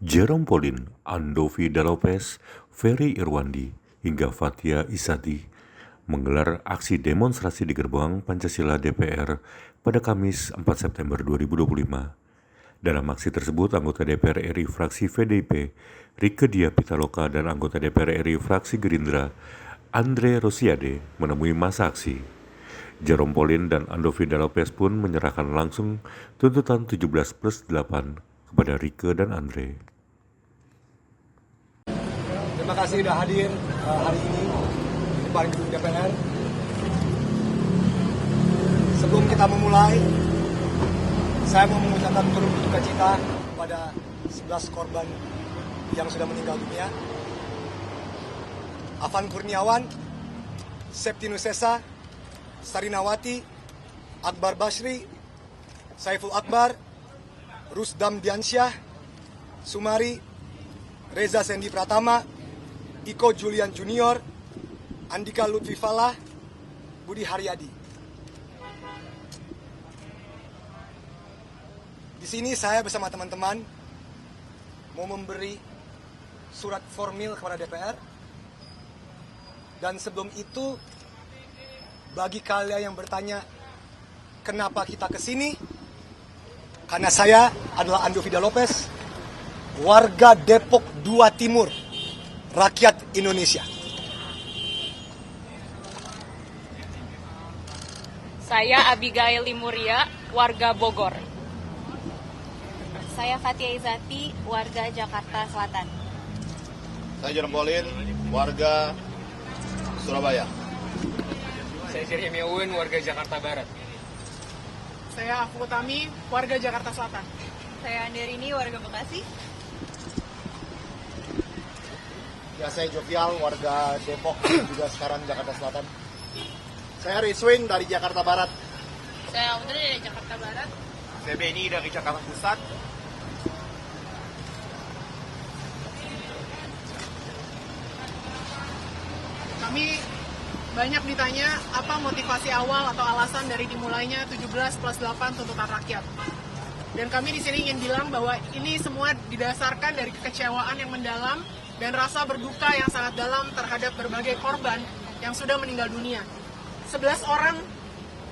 Jerome Pauline, Andovi Dalopes, Ferry Irwandi, hingga Fathia Isati menggelar aksi demonstrasi di gerbang Pancasila DPR pada Kamis 4 September 2025. Dalam aksi tersebut, anggota DPR RI fraksi VDIP, Rieke Diah Pitaloka, dan anggota DPR RI fraksi Gerindra, Andre Rosiade, menemui masa aksi. Jerome Pauline dan Andovi Dalopes pun menyerahkan langsung tuntutan 17+8 kepada Rieke dan Andre. Terima kasih sudah hadir hari ini di depan gedung DPR. Sebelum kita memulai, saya mau mengucapkan turut duka cita kepada 11 korban yang sudah meninggal dunia. Afan Kurniawan, Septinus Sesa, Sarinawati, Akbar Basri, Saiful Akbar, Rusdam Diansyah, Sumari, Reza Sendi Pratama, Iko Julian Junior, Andika Lutfi Falah, Budi Haryadi. Di sini saya bersama teman-teman mau memberi surat formil kepada DPR. Dan sebelum itu, bagi kalian yang bertanya kenapa kita kesini, karena saya adalah Andovi Dalopes, warga Depok 2 Timur, rakyat Indonesia. Saya Abigail Limuria, warga Bogor. Saya Fathia Isati, warga Jakarta Selatan. Saya Jerome Pauline, warga Surabaya. Saya Jeremy Owen, warga Jakarta Barat. Saya Afu Utami, warga Jakarta Selatan. Saya Anderini, warga Bekasi. Ya, saya Jovial, warga Depok, juga sekarang Jakarta Selatan. Saya Rizwin dari Jakarta Barat. Saya Audrey dari Jakarta Barat. Saya Benny dari Jakarta Pusat. Kami banyak ditanya apa motivasi awal atau alasan dari dimulainya 17+8 tuntutan rakyat. Dan kami di sini ingin bilang bahwa ini semua didasarkan dari kekecewaan yang mendalam dan rasa berduka yang sangat dalam terhadap berbagai korban yang sudah meninggal dunia. 11 orang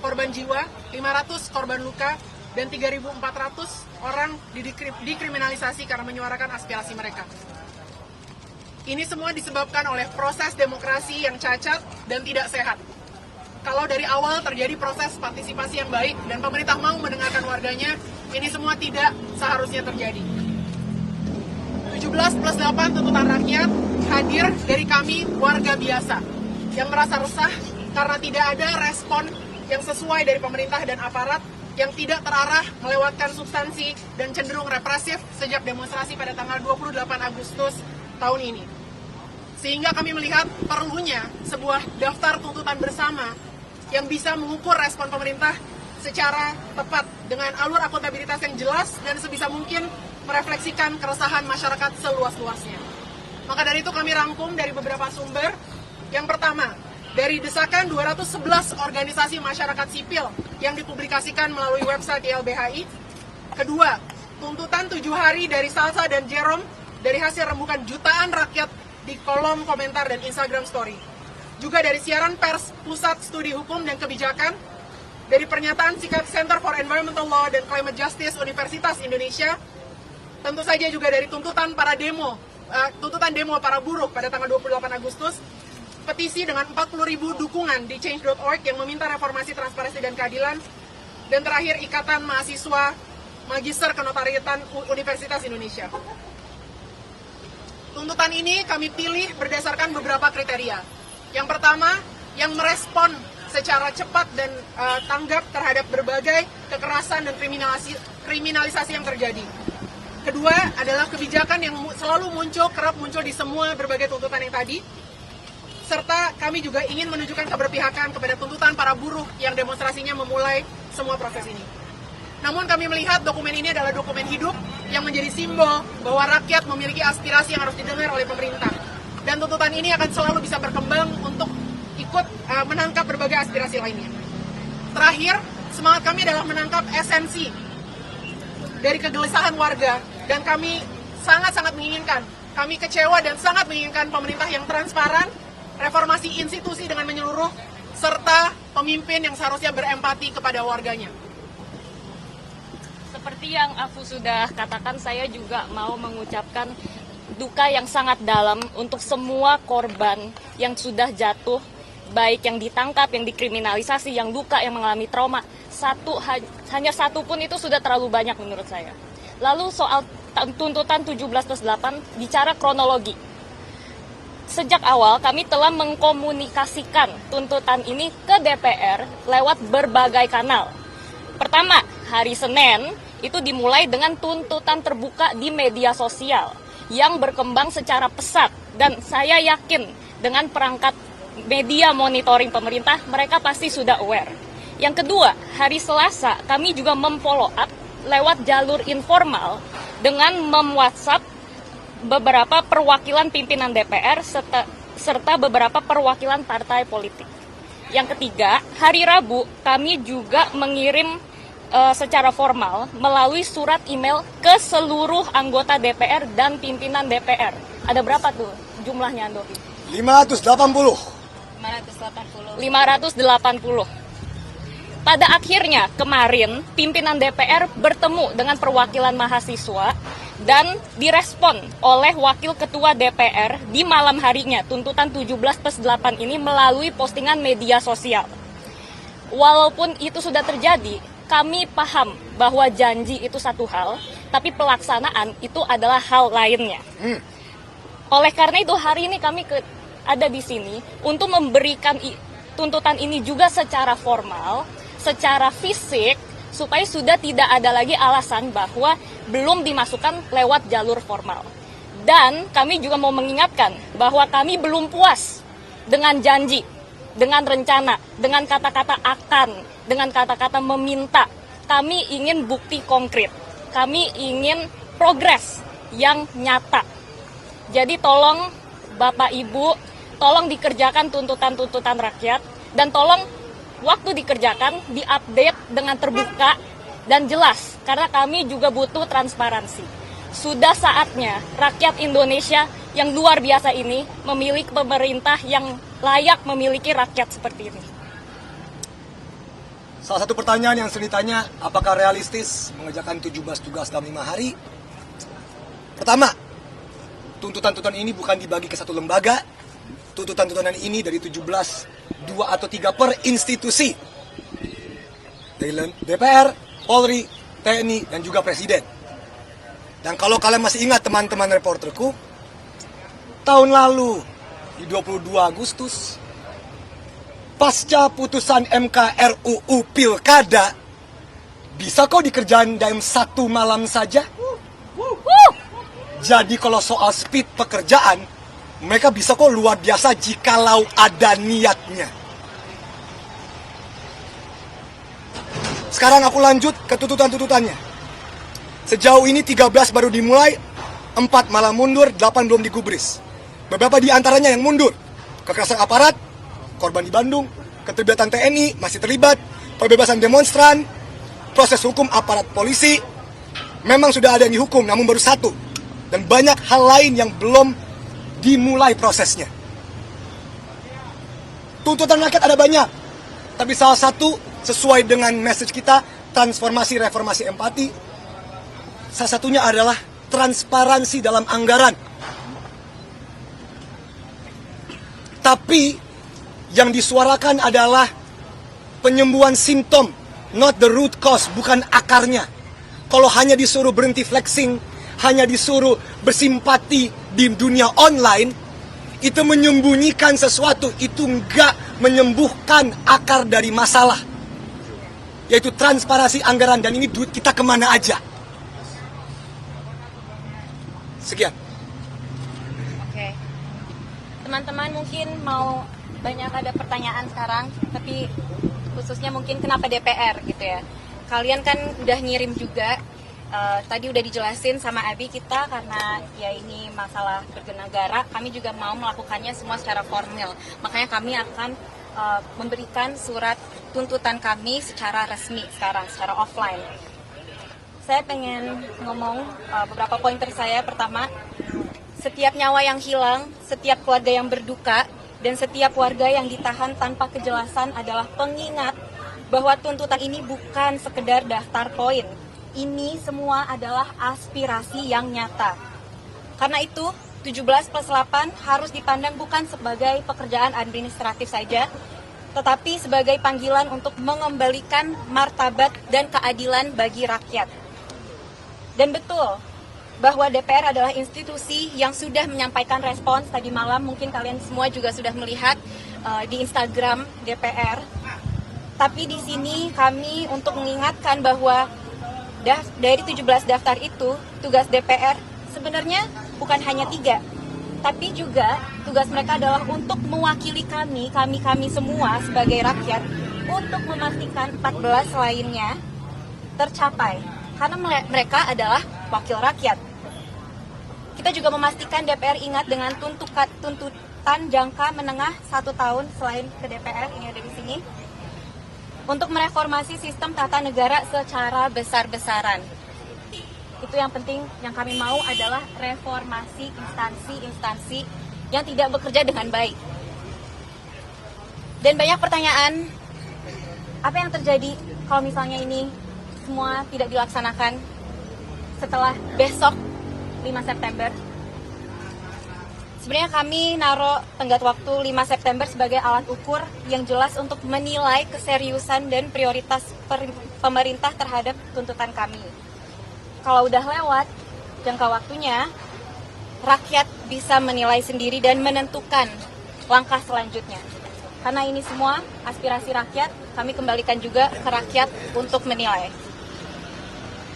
korban jiwa, 500 korban luka, dan 3.400 orang dikriminalisasi karena menyuarakan aspirasi mereka. Ini semua disebabkan oleh proses demokrasi yang cacat dan tidak sehat. Kalau dari awal terjadi proses partisipasi yang baik dan pemerintah mau mendengarkan warganya, ini semua tidak seharusnya terjadi. 17+8 tuntutan rakyat hadir dari kami warga biasa yang merasa resah karena tidak ada respon yang sesuai dari pemerintah dan aparat yang tidak terarah, melewatkan substansi dan cenderung represif sejak demonstrasi pada tanggal 28 Agustus tahun ini. Sehingga kami melihat perlunya sebuah daftar tuntutan bersama yang bisa mengukur respon pemerintah secara tepat dengan alur akuntabilitas yang jelas dan sebisa mungkin merefleksikan keresahan masyarakat seluas-luasnya. Maka dari itu kami rangkum dari beberapa sumber. Yang pertama, dari desakan 211 organisasi masyarakat sipil yang dipublikasikan melalui website YLBHI. Kedua, tuntutan 7 hari dari Salsa dan Jerome dari hasil rembukan jutaan rakyat di kolom komentar dan Instagram story. Juga dari siaran pers Pusat Studi Hukum dan Kebijakan, dari pernyataan sikap Center for Environmental Law dan Climate Justice Universitas Indonesia, tentu saja juga dari tuntutan demo para buruh pada tanggal 28 Agustus, petisi dengan 40.000 dukungan di change.org yang meminta reformasi transparansi dan keadilan, dan terakhir Ikatan Mahasiswa Magister Kenotariatan Universitas Indonesia. Tuntutan ini kami pilih berdasarkan beberapa kriteria. Yang pertama, yang merespon secara cepat dan tanggap terhadap berbagai kekerasan dan kriminalisasi yang terjadi. Kedua adalah kebijakan yang selalu kerap muncul di semua berbagai tuntutan yang tadi. Serta kami juga ingin menunjukkan keberpihakan kepada tuntutan para buruh yang demonstrasinya memulai semua proses ini. Namun kami melihat dokumen ini adalah dokumen hidup yang menjadi simbol bahwa rakyat memiliki aspirasi yang harus didengar oleh pemerintah. Dan tuntutan ini akan selalu bisa berkembang untuk ikut menangkap berbagai aspirasi lainnya. Terakhir, semangat kami adalah menangkap esensi dari kegelisahan warga, dan kami sangat-sangat menginginkan. Kami kecewa dan sangat menginginkan pemerintah yang transparan, reformasi institusi dengan menyeluruh, serta pemimpin yang seharusnya berempati kepada warganya. Seperti yang aku sudah katakan, saya juga mau mengucapkan duka yang sangat dalam untuk semua korban yang sudah jatuh, baik yang ditangkap, yang dikriminalisasi, yang luka, yang mengalami trauma. Hanya satu pun itu sudah terlalu banyak menurut saya. Lalu soal tuntutan 17+8, bicara kronologi. Sejak awal kami telah mengkomunikasikan tuntutan ini ke DPR lewat berbagai kanal. Pertama, hari Senin itu dimulai dengan tuntutan terbuka di media sosial yang berkembang secara pesat, dan saya yakin dengan perangkat media monitoring pemerintah mereka pasti sudah aware. Yang kedua, hari Selasa kami juga memfollow up lewat jalur informal dengan mem-WhatsApp beberapa perwakilan pimpinan DPR serta beberapa perwakilan partai politik. Yang ketiga, hari Rabu kami juga mengirim secara formal melalui surat email ke seluruh anggota DPR dan pimpinan DPR. Ada berapa tuh jumlahnya, Andovi? 580. 580. Pada akhirnya kemarin pimpinan DPR bertemu dengan perwakilan mahasiswa dan direspon oleh Wakil Ketua DPR di malam harinya tuntutan 17+8 ini melalui postingan media sosial. Walaupun itu sudah terjadi, kami paham bahwa janji itu satu hal, tapi pelaksanaan itu adalah hal lainnya. Oleh karena itu hari ini kami ada di sini untuk memberikan tuntutan ini juga secara formal, secara fisik, supaya sudah tidak ada lagi alasan bahwa belum dimasukkan lewat jalur formal. Dan kami juga mau mengingatkan bahwa kami belum puas dengan janji, dengan rencana, dengan kata-kata akan, dengan kata-kata meminta. Kami ingin bukti konkret. Kami ingin progres yang nyata. Jadi tolong Bapak Ibu, tolong dikerjakan tuntutan-tuntutan rakyat, dan tolong waktu dikerjakan diupdate dengan terbuka dan jelas, karena kami juga butuh transparansi. Sudah saatnya rakyat Indonesia yang luar biasa ini memiliki pemerintah yang layak memiliki rakyat seperti ini. Salah satu pertanyaan yang sering ditanya, apakah realistis mengerjakan 17 tugas dalam 5 hari? Pertama, tuntutan-tuntutan ini bukan dibagi ke satu lembaga. Tuntutan-tuntutan ini dari 17, 2 atau 3 per institusi. Dari DPR, Polri, TNI, dan juga Presiden. Dan kalau kalian masih ingat teman-teman reporterku, tahun lalu di 22 Agustus, pasca putusan MK RUU Pilkada, bisa kok dikerjain dalam 1 malam saja? Jadi kalau soal speed pekerjaan, mereka bisa kok luar biasa jikalau ada niatnya. Sekarang aku lanjut ke tuntutan-tuntutannya. Sejauh ini 13 baru dimulai, 4 malah mundur, 8 belum digubris. Beberapa di antaranya yang mundur. Kekerasan aparat, korban di Bandung, keterlibatan TNI masih terlibat, pembebasan demonstran, proses hukum aparat polisi, memang sudah ada yang dihukum, namun baru 1. Dan banyak hal lain yang belum dimulai prosesnya. Tuntutan rakyat ada banyak, tapi salah satu sesuai dengan message kita, transformasi, reformasi, empati, salah satunya adalah transparansi dalam anggaran. Tapi yang disuarakan adalah penyembuhan simptom, not the root cause, bukan akarnya. Kalau hanya disuruh berhenti flexing, hanya disuruh bersimpati di dunia online, itu menyembunyikan sesuatu, itu enggak menyembuhkan akar dari masalah, yaitu transparansi anggaran. Dan ini duit kita kemana aja. Sekian. Oke. Teman-teman mungkin mau banyak ada pertanyaan sekarang, tapi khususnya mungkin kenapa DPR gitu ya. Kalian kan udah ngirim juga, tadi udah dijelasin sama Abi kita, karena ya ini masalah negara, kami juga mau melakukannya semua secara formal. Makanya kami akan memberikan surat tuntutan kami secara resmi sekarang, secara offline. saya pengen ngomong beberapa pointer saya. Pertama, setiap nyawa yang hilang, setiap keluarga yang berduka, dan setiap warga yang ditahan tanpa kejelasan adalah pengingat bahwa tuntutan ini bukan sekedar daftar poin. Ini semua adalah aspirasi yang nyata. Karena itu, 17+8 harus dipandang bukan sebagai pekerjaan administratif saja, tetapi sebagai panggilan untuk mengembalikan martabat dan keadilan bagi rakyat. Dan betul bahwa DPR adalah institusi yang sudah menyampaikan respons tadi malam. Mungkin kalian semua juga sudah melihat di Instagram DPR. Tapi di sini kami untuk mengingatkan bahwa dari 17 daftar itu, tugas DPR sebenarnya bukan hanya 3, tapi juga tugas mereka adalah untuk mewakili kami semua sebagai rakyat untuk memastikan 14 lainnya tercapai. Karena mereka adalah wakil rakyat. Kita juga memastikan DPR ingat dengan tuntutan jangka menengah 1 tahun selain ke DPR, ini ada di sini, untuk mereformasi sistem tata negara secara besar-besaran. Itu yang penting, yang kami mau adalah reformasi instansi-instansi yang tidak bekerja dengan baik. Dan banyak pertanyaan, apa yang terjadi kalau misalnya ini semua tidak dilaksanakan setelah besok 5 September. Sebenarnya kami naruh tenggat waktu 5 September sebagai alat ukur yang jelas untuk menilai keseriusan dan prioritas pemerintah terhadap tuntutan kami. Kalau udah lewat jangka waktunya, rakyat bisa menilai sendiri dan menentukan langkah selanjutnya. Karena ini semua aspirasi rakyat, kami kembalikan juga ke rakyat untuk menilai.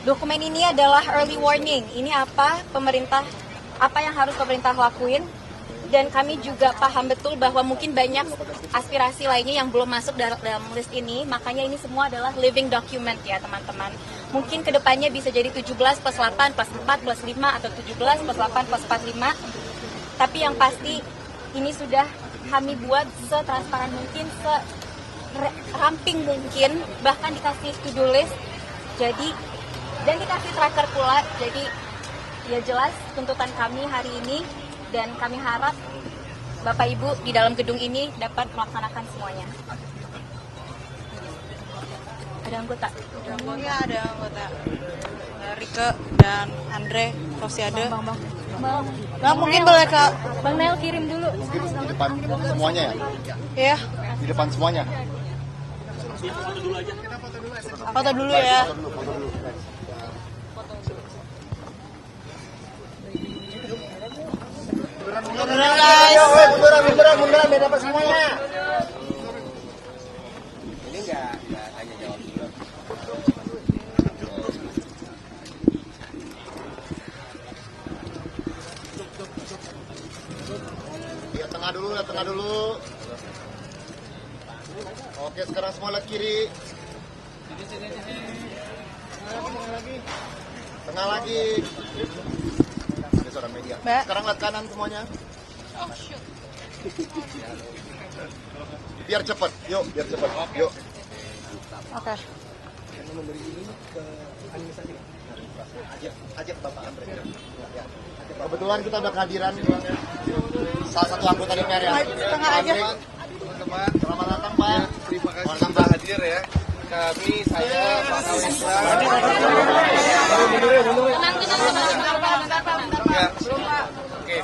Dokumen ini adalah early warning. Ini apa yang harus pemerintah lakuin. Dan kami juga paham betul bahwa mungkin banyak aspirasi lainnya yang belum masuk dalam list ini. Makanya ini semua adalah living document ya teman-teman. Mungkin kedepannya bisa jadi 17+8+4+5 atau 17+8+45. Tapi yang pasti ini sudah kami buat setransparan mungkin, seramping mungkin, bahkan dikasih to-do list. Dan dikasih tracker pula, jadi ya jelas tuntutan kami hari ini, dan kami harap Bapak Ibu di dalam gedung ini dapat melaksanakan semuanya. Ada anggota? Iya, ada anggota. Rike dan Andre, Rosiade. Nah, mungkin boleh Kak. Bang Nel kirim dulu. Di depan semuanya ya? Iya, Di depan semuanya? foto dulu ya. Foto dulu. Munduran guys. Munduran, biar dapat semuanya. Ini nggak tanya jawab dulu. Lihat tengah dulu. Oke, sekarang semua lihat kiri. Tengah lagi. Ada suara media. Mbak. Sekarang lihat kanan semuanya. Biar cepet. Yuk. Oke. Ajak Bapak Andre. Ya. Kebetulan kita ada kehadiran salah satu anggota DPR ya. Tengah aja. Teman-teman, Selamat datang Pak. terima kasih sudah hadir ya. Saya Pak Kawendra. Ya. Oke.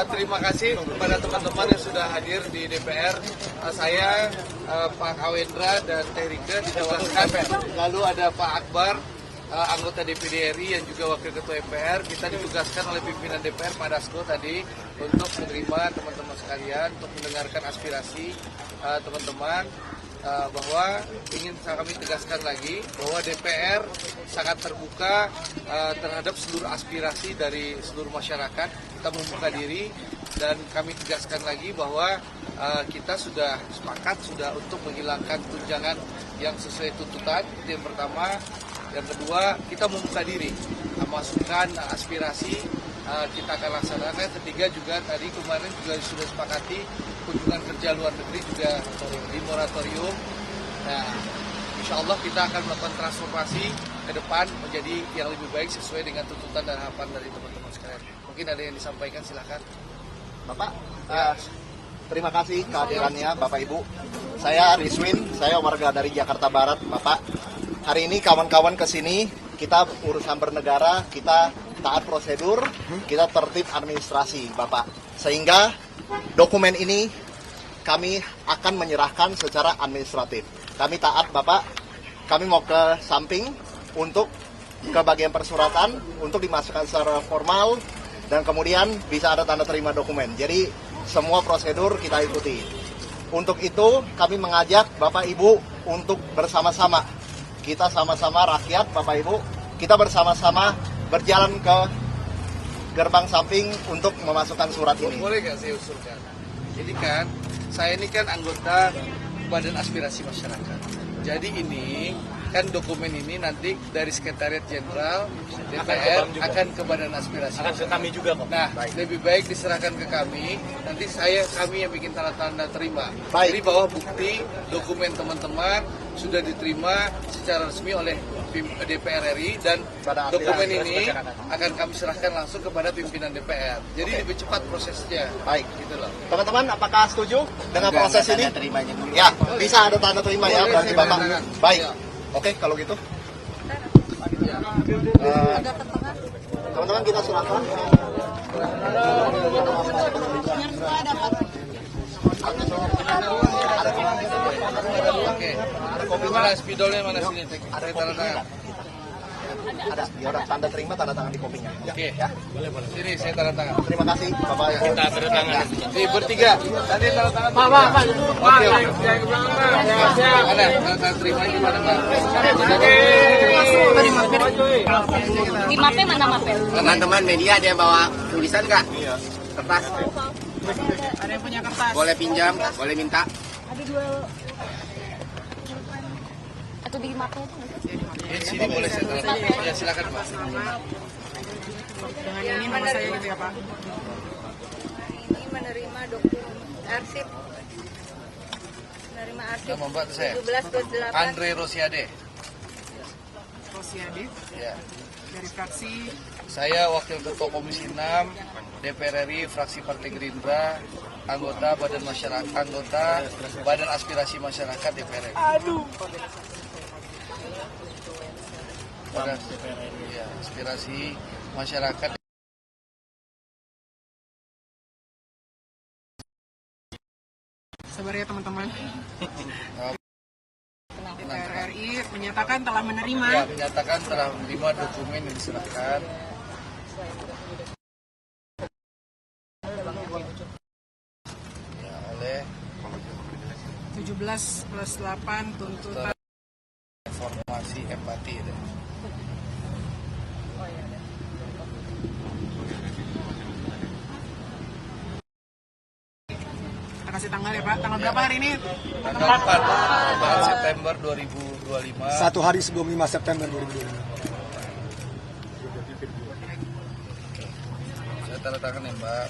Terima kasih kepada teman-teman yang sudah hadir di DPR. Saya Pak Kawendra dan Teh Rike dijelaskan. Lalu ada Pak Akbar, anggota DPD RI yang juga Wakil Ketua MPR. Kita ditugaskan oleh pimpinan DPR Pak Dasko tadi untuk menerima teman-teman sekalian, untuk mendengarkan aspirasi teman-teman, bahwa ingin kami tegaskan lagi bahwa DPR sangat terbuka terhadap seluruh aspirasi dari seluruh masyarakat. Kita membuka diri dan kami tegaskan lagi bahwa kita sudah sepakat untuk menghilangkan tunjangan yang sesuai tuntutan. Itu yang pertama. Yang kedua, kita membuka diri, masukan aspirasi kita akan laksanakan. Ketiga juga tadi kemarin juga sudah sepakati kunjungan kerja luar negeri juga di moratorium. Nah, insya Allah kita akan melakukan transformasi ke depan menjadi yang lebih baik sesuai dengan tuntutan dan harapan dari teman-teman sekalian. Mungkin ada yang disampaikan, silakan. Bapak, terima kasih kehadirannya Bapak Ibu. Saya Rizwin, saya warga dari Jakarta Barat, Bapak. Hari ini kawan-kawan kesini, kita urusan bernegara, kita taat prosedur, kita tertib administrasi, Bapak. Sehingga dokumen ini kami akan menyerahkan secara administratif. Kami taat, Bapak. Kami mau ke samping untuk ke bagian persuratan, untuk dimasukkan secara formal, dan kemudian bisa ada tanda terima dokumen. Jadi semua prosedur kita ikuti. Untuk itu kami mengajak Bapak Ibu untuk bersama-sama. Kita sama-sama rakyat Bapak Ibu, kita bersama-sama berjalan ke gerbang samping untuk memasukkan surat ini. Boleh nggak saya usulkan? Jadi kan, saya ini kan anggota Badan Aspirasi Masyarakat. Jadi ini kan dokumen ini nanti dari Sekretariat Jenderal DPR akan ke Badan Aspirasi. Akan ke kami juga kok. Nah, lebih baik diserahkan ke kami. Nanti kami yang bikin tanda terima. Jadi bahwa bukti dokumen teman-teman sudah diterima secara resmi oleh DPR RI dan dokumen ini akan kami serahkan langsung kepada pimpinan DPR. Jadi lebih cepat prosesnya. Baik, gitu loh. Teman-teman, apakah setuju dengan proses ini? Ya, bisa ada tanda terima ya, berarti Bapak. Baik. Oke, kalau gitu. Teman-teman kita serahkan. Oke. Mana spidolnya mana sini? Ada kopinya. Ada. Ya udah, tanda terima, tanda tangan di kopinya. Oke. Ya. Boleh. Sini saya tanda tangan. Terima kasih Bapak. Kita tanda tangan. Di bertiga. Tadi tanda tangan. Pak. Oke. Ada tanda terima di mana, Pak? Di mape mana mape? Teman-teman media ada yang bawa tulisan nggak? Kertas? Ada yang punya kertas? Boleh pinjam, boleh minta. Atau di mape itu? Di sini boleh saya tanda tangan. Ya silakan, Pak. Dengan ini nama saya gitu ya Pak. Ini menerima dokumen arsip. Menerima arsip Nama Mbak saya 17/28. Andre Rosiade. Rosiade Ya. dari fraksi. Saya Wakil Ketua Komisi 6 DPR RI fraksi Partai Gerindra, anggota Badan Aspirasi Masyarakat DPR RI. Badan ya, aspirasi masyarakat. Sabar ya teman-teman. DPR RI menyatakan telah menerima. Ya, menyatakan telah menerima dokumen yang diserahkan. Ya, oleh 17+8 tuntutan. Informasi empati. Kita kasih tanggal ya Pak. Tanggal berapa hari ini? Tanggal 4 September 2025. Satu hari sebelum 5 September 2025. Saya tanda tangan ya, Mbak.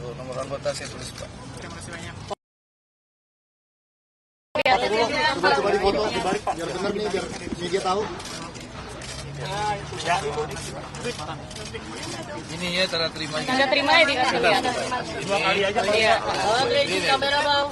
Tuh, nomor anggota saya tulis, Pak. Terima kasih banyak. Coba di foto, dibalik Pak. Biar benar nih, biar media tahu. Ini ya tanda terimanya. Tanda terima ya dikasih lihat. 2 kali aja. Iya. Ini kamera, Bang.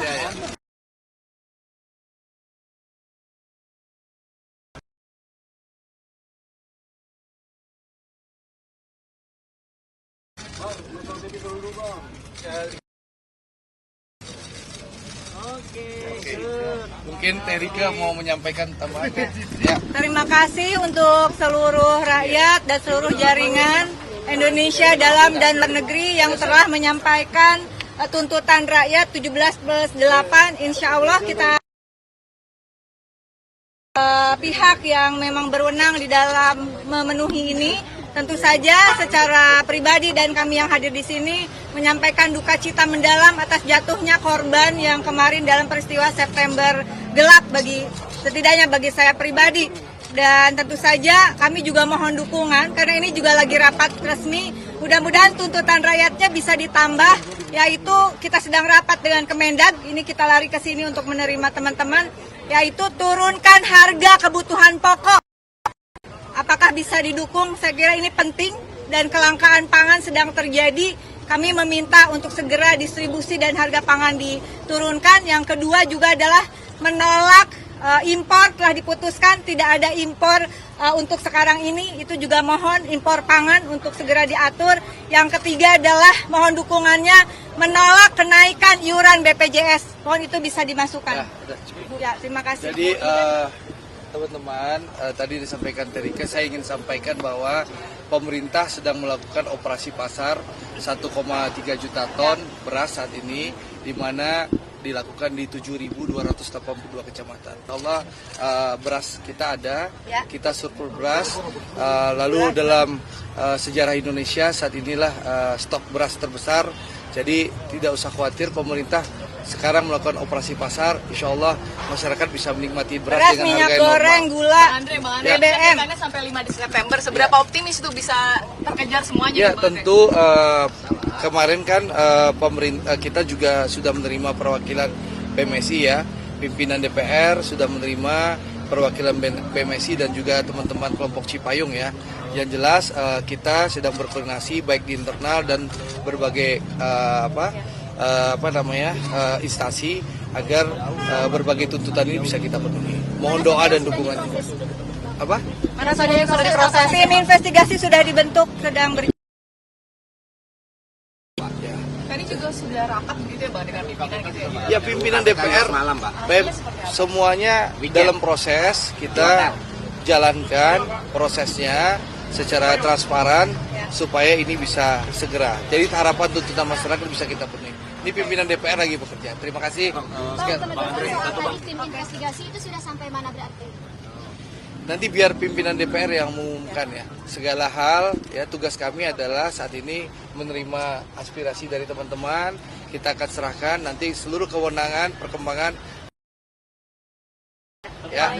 Mungkin Terika mau menyampaikan tambahannya. Ya. Terima kasih untuk seluruh rakyat dan seluruh jaringan Indonesia dalam dan luar negeri yang telah menyampaikan tuntutan rakyat 17+8. Insya Allah kita pihak yang memang berwenang di dalam memenuhi ini. Tentu saja secara pribadi dan kami yang hadir di sini menyampaikan duka cita mendalam atas jatuhnya korban yang kemarin dalam peristiwa September gelap setidaknya bagi saya pribadi. Dan tentu saja kami juga mohon dukungan karena ini juga lagi rapat resmi. Mudah-mudahan tuntutan rakyatnya bisa ditambah, yaitu kita sedang rapat dengan Kemendag. Ini kita lari ke sini untuk menerima teman-teman, yaitu turunkan harga kebutuhan pokok. Apakah bisa didukung? Saya kira ini penting dan kelangkaan pangan sedang terjadi. Kami meminta untuk segera distribusi dan harga pangan diturunkan. Yang kedua juga adalah menolak impor, telah diputuskan tidak ada impor untuk sekarang ini, itu juga mohon impor pangan untuk segera diatur. Yang ketiga adalah mohon dukungannya menolak kenaikan iuran BPJS, mohon itu bisa dimasukkan. Ya, terima kasih. Jadi teman-teman, tadi disampaikan Terika, saya ingin sampaikan bahwa pemerintah sedang melakukan operasi pasar 1,3 juta ton beras saat ini, di mana dilakukan di 7.282 kecamatan. Allah, beras kita ada, kita surplus beras. Lalu dalam sejarah Indonesia saat inilah stok beras terbesar. Jadi tidak usah khawatir, pemerintah sekarang melakukan operasi pasar. Insya Allah masyarakat bisa menikmati beras dengan minyak harga yang goreng, normal. gula, BBM sampai 5 September. Seberapa optimis itu bisa terkejar semuanya? Ya, tentu kemarin kan pemerintah kita juga sudah menerima perwakilan PMSI ya, pimpinan DPR sudah menerima perwakilan PMSI dan juga teman-teman kelompok Cipayung ya. Yang jelas kita sedang berkoordinasi baik di internal dan berbagai instansi agar berbagai tuntutan ini bisa kita penuhi. Mohon doa dan dukungan. Apa? Mana saja yang sudah diproses? Tim investigasi sudah dibentuk, sedang berjalan. Tadi juga sudah rapat begitu ya Bang dengan pimpinan gitu ya? Ya, pimpinan DPR malam, Pak. Semuanya dalam proses, kita jalankan prosesnya secara transparan supaya ini bisa segera. Jadi harapan tuntutan masyarakat bisa kita penuhi. Ini pimpinan DPR lagi bekerja. Terima kasih. Tim investigasi itu sudah sampai mana berarti? Nanti biar pimpinan DPR yang mengumumkan ya. Segala hal ya, tugas kami adalah saat ini menerima aspirasi dari teman-teman. Kita akan serahkan nanti seluruh kewenangan perkembangan. Ya.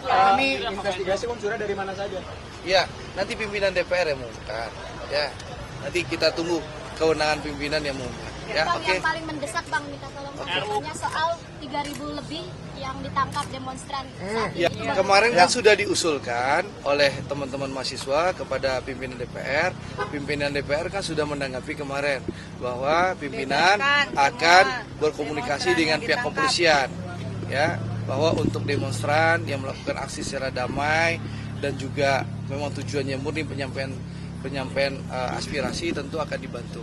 Kami investigasi unsur dari mana saja? Ya, nanti pimpinan DPR yang mengumumkan. Ya, nanti kita tunggu kewenangan pimpinan yang mengumumkan. Ya, Bang, oke. yang paling mendesak Bang minta tolong pertanyaannya soal 3.000 lebih yang ditangkap demonstran saat Ya, ini. kemarin kan sudah diusulkan oleh teman-teman mahasiswa kepada pimpinan DPR. Pimpinan DPR kan sudah menanggapi kemarin bahwa pimpinan akan berkomunikasi dengan pihak kepolisian, ya, bahwa untuk demonstran yang melakukan aksi secara damai dan juga memang tujuannya murni penyampaian aspirasi tentu akan dibantu.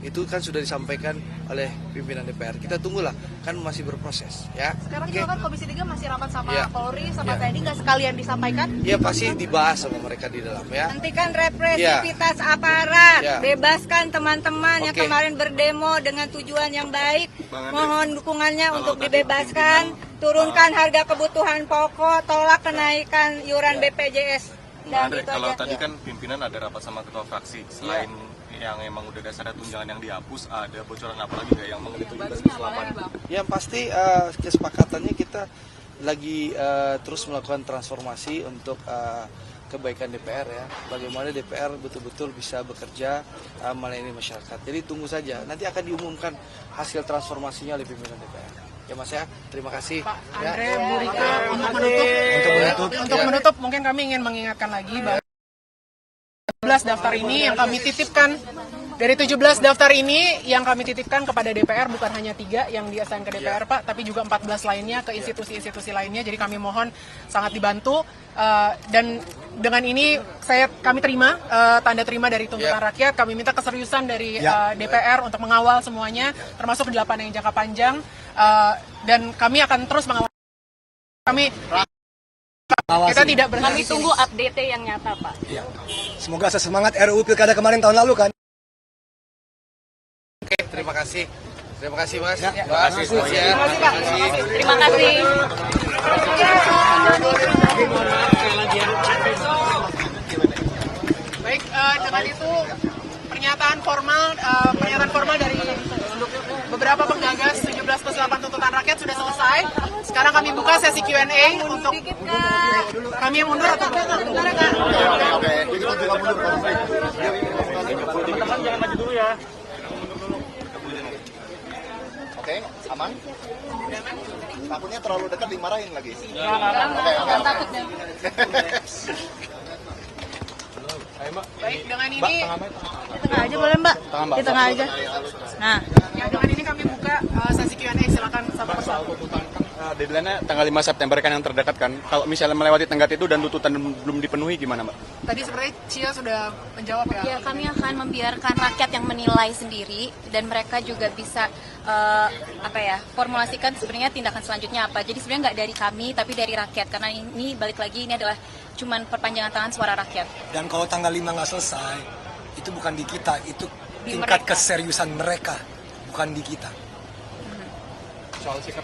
Itu kan sudah disampaikan oleh pimpinan DPR. Kita tunggulah, kan masih berproses ya. Sekarang juga kan Komisi 3 masih rapat sama Ya. Polri, sama Ya. TNI, nggak sekalian disampaikan? Ya pasti dibahas sama mereka di dalam ya. Hentikan represivitas aparat, Ya. bebaskan teman-teman yang Oke. kemarin berdemo dengan tujuan yang baik. Mohon dukungannya untuk dibebaskan, turunkan harga kebutuhan pokok, tolak kenaikan iuran BPJS. Dan itu Kalau aja. tadi kan pimpinan ada rapat sama ketua fraksi, selain yang emang udah dasarnya tunjangan yang dihapus, ada bocoran apa lagi nggak yang mengenai 17/8? Yang pasti kesepakatannya kita lagi terus melakukan transformasi untuk kebaikan DPR ya. Bagaimana DPR betul-betul bisa bekerja melayani masyarakat. Jadi tunggu saja, nanti akan diumumkan hasil transformasinya oleh pimpinan DPR. Ya Mas ya, terima kasih. Pak Ya. Andre, Bu Rika, untuk menutup mungkin kami ingin mengingatkan lagi bahwa 17 daftar ini yang kami titipkan, dari 17 daftar ini yang kami titipkan kepada DPR bukan hanya 3 yang diassign ke DPR Pak, tapi juga 14 lainnya ke institusi-institusi lainnya. Jadi kami mohon sangat dibantu dan dengan ini kami terima tanda terima dari tuntutan rakyat. Kami minta keseriusan dari DPR untuk mengawal semuanya, termasuk 8 yang jangka panjang, dan kami akan terus mengawal. Kita tidak berhenti. Kami tunggu update yang nyata, Pak. Ya. Semoga sesemangat RUU Pilkada kemarin tahun lalu kan. Oke, terima kasih. Terima kasih Mas. Ya. Terima kasih. Terima kasih. Baik, dengan itu pernyataan formal dari beberapa penggagas 17/8 tuntutan rakyat rakyat sudah selesai. Sekarang kami buka sesi Q&A untuk kami yang mundur atau Oke, aman? Takutnya terlalu dekat dimarahin lagi. baik dengan ini Di tengah aja boleh Mbak? Di tengah aja. Nah, ya, dengan ini kami buka sesi Q&A, silakan satu persatu. Deadline-nya tanggal 5 September kan yang terdekat kan. Kalau misalnya melewati tenggat itu dan tuntutan belum dipenuhi gimana, Mbak? Tadi sebenarnya Cia sudah menjawab ya. Ya, kami akan membiarkan rakyat yang menilai sendiri dan mereka juga bisa formulasikan sebenarnya tindakan selanjutnya apa. Jadi sebenarnya nggak dari kami tapi dari rakyat, karena ini balik lagi ini adalah cuman perpanjangan tangan suara rakyat. Dan kalau tanggal 5 nggak selesai, itu bukan di kita, itu Di tingkat mereka. keseriusan mereka, bukan di kita. Soal sikap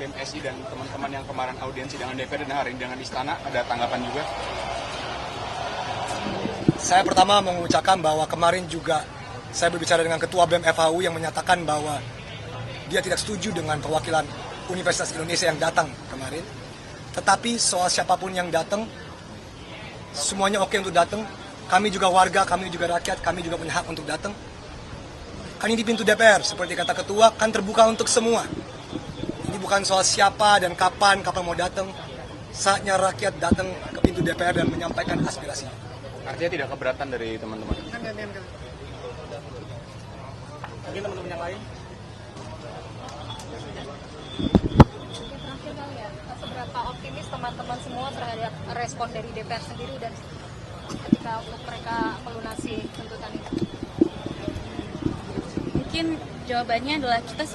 BMSI dan teman-teman yang kemarin audiensi dengan DPR dan hari ini dengan Istana, ada tanggapan juga? Saya pertama mengucapkan bahwa kemarin juga saya berbicara dengan Ketua BEM FHU yang menyatakan bahwa dia tidak setuju dengan perwakilan Universitas Indonesia yang datang kemarin. Tetapi soal siapapun yang datang, semuanya oke untuk datang. Kami juga warga, kami juga rakyat, kami juga punya hak untuk datang. Kan ini pintu DPR, seperti kata Ketua, kan terbuka untuk semua. Ini bukan soal siapa dan kapan mau datang. Saatnya rakyat datang ke pintu DPR dan menyampaikan aspirasinya. Artinya tidak keberatan dari teman-teman? Mungkin teman-teman yang lain? Terakhir kali ya, seberapa optimis teman-teman semua terhadap respon dari DPR sendiri dan ketika untuk mereka melunasi tuntutan ini? Mungkin jawabannya adalah kita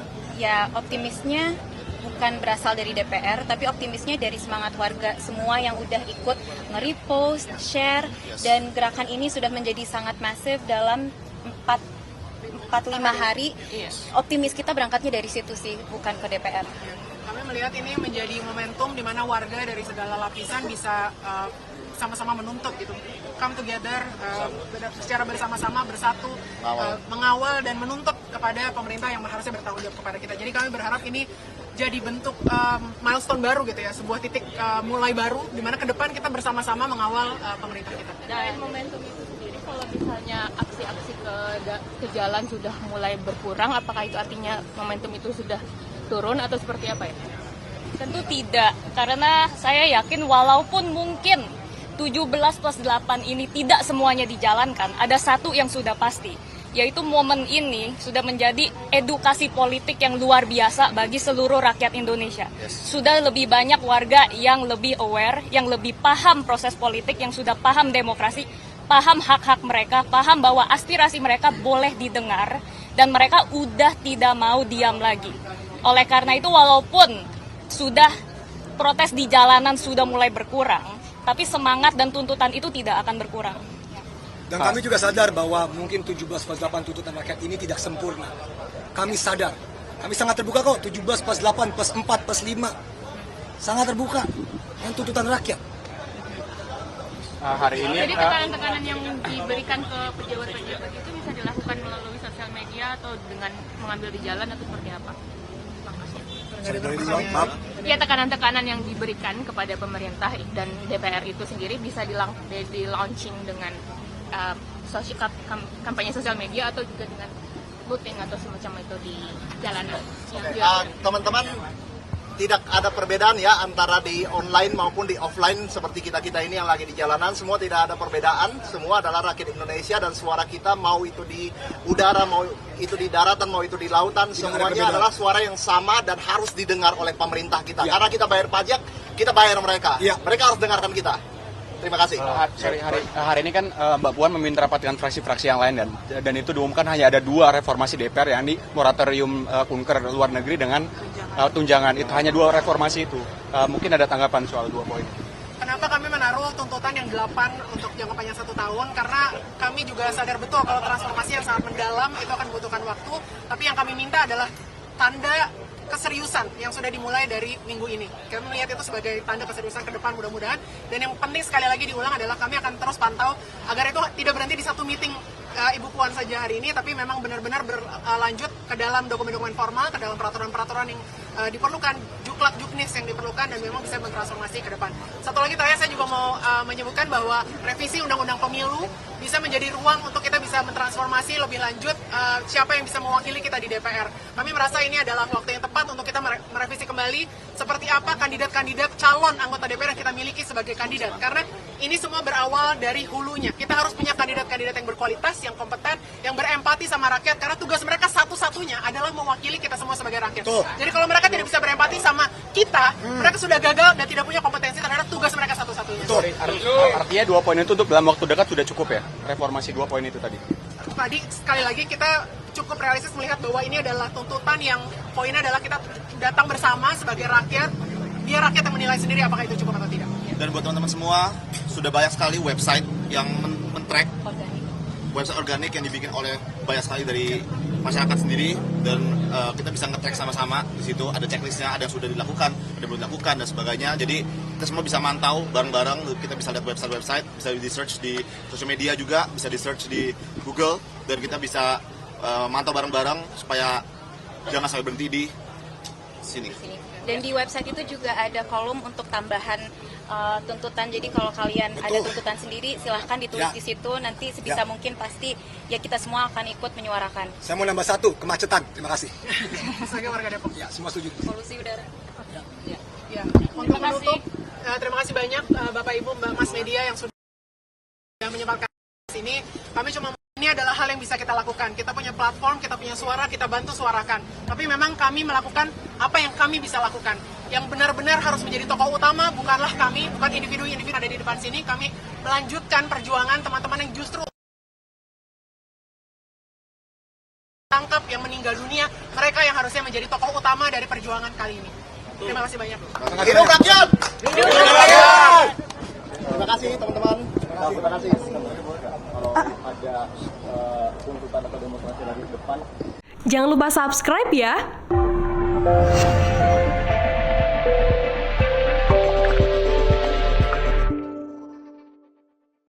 optimisnya bukan berasal dari DPR, tapi optimisnya dari semangat warga semua yang udah ikut nge-repost, share, dan gerakan ini sudah menjadi sangat masif dalam 4-5 hari. Optimis kita berangkatnya dari situ sih, bukan ke DPR. Kami melihat ini menjadi momentum di mana warga dari segala lapisan bisa sama-sama menuntut gitu, come together, secara bersama-sama bersatu, mengawal dan menuntut kepada pemerintah yang harusnya bertanggung jawab kepada kita. Jadi kami berharap ini jadi bentuk milestone baru gitu ya, sebuah titik mulai baru di mana ke depan kita bersama-sama mengawal pemerintah kita. Dan momentum itu sendiri kalau misalnya aksi-aksi ke jalan sudah mulai berkurang, apakah itu artinya momentum itu sudah turun atau seperti apa ya? Tentu tidak, karena saya yakin walaupun mungkin 17+8 ini tidak semuanya dijalankan, ada satu yang sudah pasti, yaitu momen ini sudah menjadi edukasi politik yang luar biasa bagi seluruh rakyat Indonesia. Sudah lebih banyak warga yang lebih aware, yang lebih paham proses politik, yang sudah paham demokrasi, paham hak-hak mereka, paham bahwa aspirasi mereka boleh didengar, dan mereka udah tidak mau diam lagi. Oleh karena itu, walaupun sudah protes di jalanan sudah mulai berkurang, tapi semangat dan tuntutan itu tidak akan berkurang. Dan kami juga sadar bahwa mungkin 17+8 tuntutan rakyat ini tidak sempurna. Kami sadar. Kami sangat terbuka kok, 17+8, +4, +5. Sangat terbuka. Yang tuntutan rakyat. Hari ini Jadi tekanan-tekanan yang diberikan ke pejabat-pejabat itu bisa dilakukan melalui sosial media atau dengan mengambil di jalan atau seperti apa? Ya, tekanan-tekanan yang diberikan kepada pemerintah dan DPR itu sendiri bisa di-launching dengan kampanye sosial media atau juga dengan voting atau semacam itu di jalanan. Teman-teman, tidak ada perbedaan ya antara di online maupun di offline seperti kita-kita ini yang lagi di jalanan. Semua tidak ada perbedaan, semua adalah rakyat Indonesia dan suara kita mau itu di udara, mau itu di daratan, mau itu di lautan, semuanya adalah suara yang sama dan harus didengar oleh pemerintah kita. Karena kita bayar pajak, kita bayar mereka. Mereka harus dengarkan kita. Terima kasih. Hari ini kan Mbak Puan meminta rapat dengan fraksi-fraksi yang lain dan itu diumumkan hanya ada 2 reformasi DPR, yang di moratorium kunker luar negeri dengan tunjangan. Itu hanya 2 reformasi itu. Mungkin ada tanggapan soal 2 poin. Kenapa kami menaruh tuntutan yang 8 untuk jangka panjang 1 tahun? Karena kami juga sadar betul kalau transformasi yang sangat mendalam itu akan membutuhkan waktu. Tapi yang kami minta adalah tanda keseriusan yang sudah dimulai dari minggu ini. Kami melihat itu sebagai tanda keseriusan ke depan mudah-mudahan. Dan yang penting sekali lagi diulang adalah kami akan terus pantau agar itu tidak berhenti di satu meeting Ibu Puan saja hari ini, tapi memang benar-benar berlanjut ke dalam dokumen-dokumen formal, ke dalam peraturan-peraturan yang diperlukan, juklak-juknis yang diperlukan, dan memang bisa bertransformasi ke depan. Satu lagi terakhir saya juga mau menyebutkan bahwa revisi Undang-Undang Pemilu bisa menjadi ruang untuk kita bisa mentransformasi lebih lanjut siapa yang bisa mewakili kita di DPR. Kami merasa ini adalah waktu yang tepat untuk kita merevisi kembali seperti apa kandidat-kandidat calon anggota DPR yang kita miliki sebagai kandidat. Karena ini semua berawal dari hulunya. Kita harus punya kandidat-kandidat yang berkualitas, yang kompeten, yang berempati sama rakyat. Karena tugas mereka satu-satunya adalah mewakili kita semua sebagai rakyat. Jadi kalau mereka tidak bisa berempati sama kita, mereka sudah gagal dan tidak punya kompetensi terhadap tugas mereka satu-satunya. Artinya 2 poin itu untuk dalam waktu dekat sudah cukup ya? Reformasi 2 poin itu tadi? Tadi sekali lagi kita cukup realistis melihat bahwa ini adalah tuntutan yang poinnya adalah kita datang bersama sebagai rakyat, biar rakyat yang menilai sendiri apakah itu cukup atau tidak. Dan buat teman-teman semua, sudah banyak sekali website yang men-track website organik yang dibikin oleh banyak sekali dari masyarakat sendiri, dan kita bisa nge-track sama-sama. Di situ ada checklistnya, ada yang sudah dilakukan, ada yang belum dilakukan, dan sebagainya. Jadi kita semua bisa mantau bareng-bareng, kita bisa lihat website-website, bisa di-search di sosial media juga, bisa di-search di Google, dan kita bisa mantau bareng-bareng supaya jangan sampai berhenti di sini. Dan di website itu juga ada kolom untuk tambahan tuntutan. Jadi kalau kalian ada tuntutan sendiri, silahkan ditulis di situ. Nanti sebisa mungkin pasti ya kita semua akan ikut menyuarakan. Saya mau nambah satu, kemacetan. Terima kasih. Sebagai warga Depok. Ya, semua setuju. Polusi udara. Ya. Untuk menutup, terima kasih banyak Bapak Ibu, Mbak Mas Media yang sudah menyempatkan sini. Kami cuma ini adalah hal yang bisa kita lakukan. Kita punya platform, kita punya suara, kita bantu suarakan. Tapi memang kami melakukan apa yang kami bisa lakukan. Yang benar-benar harus menjadi tokoh utama bukanlah kami, bukan individu-individu ada di depan sini. Kami melanjutkan perjuangan teman-teman yang justru tangkap, yang meninggal dunia. Mereka yang harusnya menjadi tokoh utama dari perjuangan kali ini. Terima kasih banyak. Hidup rakyat! Hidup rakyat! Terima kasih teman-teman. Terima kasih. Kalau ada tuntutan atau demonstrasi lagi di depan, jangan lupa subscribe ya.